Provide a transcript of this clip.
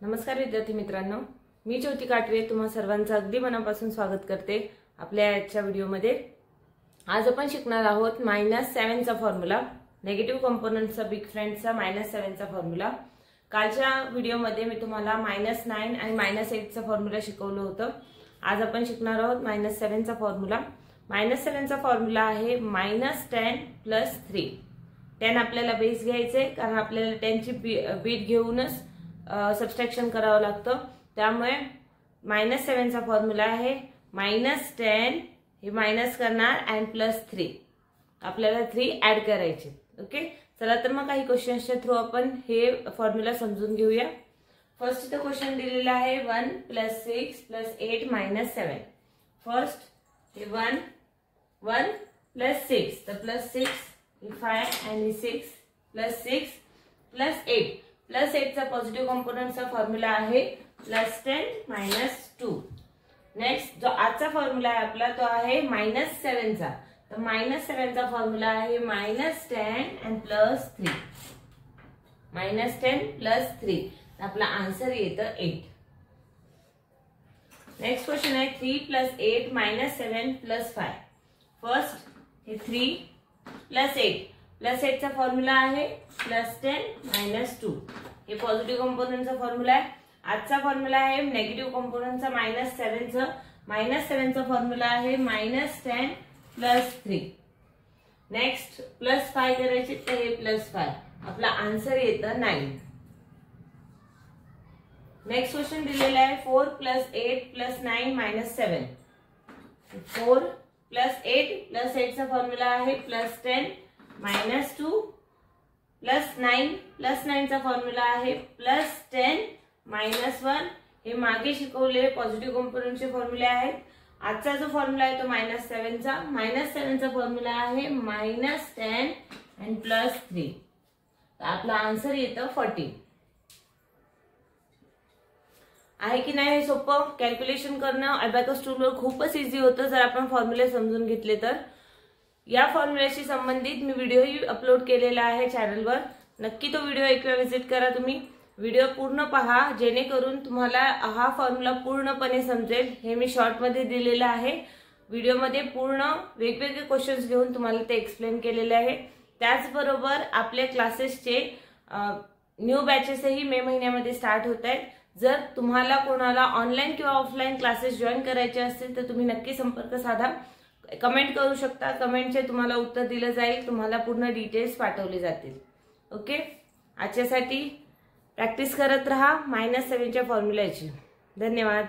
नमस्कार विद्यार्थी मित्रांनो, मी ज्योती काटवे तुम्हा सर्वांचं अगदी मनापासून स्वागत करते आपल्या आजच्या व्हिडिओमध्ये। आज आपण शिकणार आहोत -7 चा फॉर्म्युला, नेगेटिव्ह कंपोनेंट्सचा बिग फ्रेंड्सचा -7 चा फॉर्म्युला। कालच्या व्हिडिओमध्ये मी तुम्हाला -9 आणि -8 चा फॉर्म्युला शिकवलं होतं। आज आपण शिकणार आहोत -7 चा फॉर्म्युला। -7 चा फॉर्म्युला आहे -10 + 3। 10 आपल्याला बेस घ्यायचे, कारण आपल्याला 10 ची बीट घेऊनच सबट्रॅक्शन करावं लागतं। त्यामुळे -7 चा फॉर्म्युला आहे -10 हे मायनस करणार आणि +3 आपल्याला 3 ऍड करायचे। ओके, चला तर मग काही क्वेश्चन्सच्या थ्रू आपण हे फॉर्म्युला समजून घेऊया। फर्स्ट इथं क्वेश्चन दिलेला आहे 1 + 6 + 8 - 7। फर्स्ट हे 1 + 6 तर +6 हे 5 आणि 6 +6 +8 +8 चा पॉझिटिव्ह कंपोनेंटचा फॉर्म्युला आहे +10 - 2। नेक्स्ट जो आजचा फॉर्म्युला आहे आपला तो आहे -7 चा। तर -7 चा फॉर्म्युला आहे -10 आणि +3 -10 + 3 आपला आन्सर येतं 8। नेक्स्ट क्वेश्चन आहे 3 + 8 - 7 + 5। फर्स्ट हे 3 + 8 +8 चा फॉर्म्युला आहे +10 - 2। हे पॉझिटिव्ह कंपोनेंटचा फॉर्म्युला आहे। आजचा फॉर्म्युला आहे नेगेटिव्ह कंपोनेंटचा -7 चा। -7 चा फॉर्म्युला आहे -10 + 3। नेक्स्ट +5 करायचे तर हे +5 आपला आन्सर येतं 9। नेक्स्ट क्वेश्चन दिलेला आहे 4 + 8 + 9 - 7। 4 + 8 +8 चा फॉर्म्युला आहे +10 - 2 +9 चा फॉर्म्युला आहे +10 - 1। हे मागे शिकवलेले पॉझिटिव्ह कंपोनेंटचे फॉर्म्युले आहेत। आजचा जो फॉर्म्युला आहे तो -7 चा। -7 चा फॉर्म्युला आहे -10 आणि +3 तर आपला आन्सर येतं 14। आहे की नाही हे सोपं? कॅल्क्युलेशन करणं अबॅकस टूलवर खूपच इझी होतं जर आपण फॉर्म्युले समजून घेतले तर। या फॉर्म्युल्याशी संबंधित मी व्हिडिओही अपलोड केलेला आहे चॅनलवर, नक्की तो व्हिडिओ एक वेळा व्हिजिट करा। तुम्ही व्हिडिओ पूर्ण पहा जेणेकरून तुम्हाला हा फॉर्म्युला पूर्णपणे समजेल। हे मी शॉर्ट मध्ये दिलेलं आहे। व्हिडिओमध्ये पूर्ण वेगवेगळे क्वेश्चन्स घेऊन तुम्हाला ते एक्सप्लेन केलेले आहे। त्याचबरोबर आपल्या क्लासेसचे न्यू बॅचेसही मे महिन्यामध्ये स्टार्ट होत आहेत। जर तुम्हाला कोणाला ऑनलाईन किंवा ऑफलाईन क्लासेस जॉईन करायचे असतील तर तुम्ही नक्की संपर्क साधा, कमेंट करू शकता। कमेंटचे तुम्हाला उत्तर दिलं जाईल, तुम्हाला पूर्ण डिटेल्स पाठवले जातील। ओके, आजच्यासाठी प्रॅक्टिस करत रहा -7 च्या फॉर्म्युल्याची। धन्यवाद।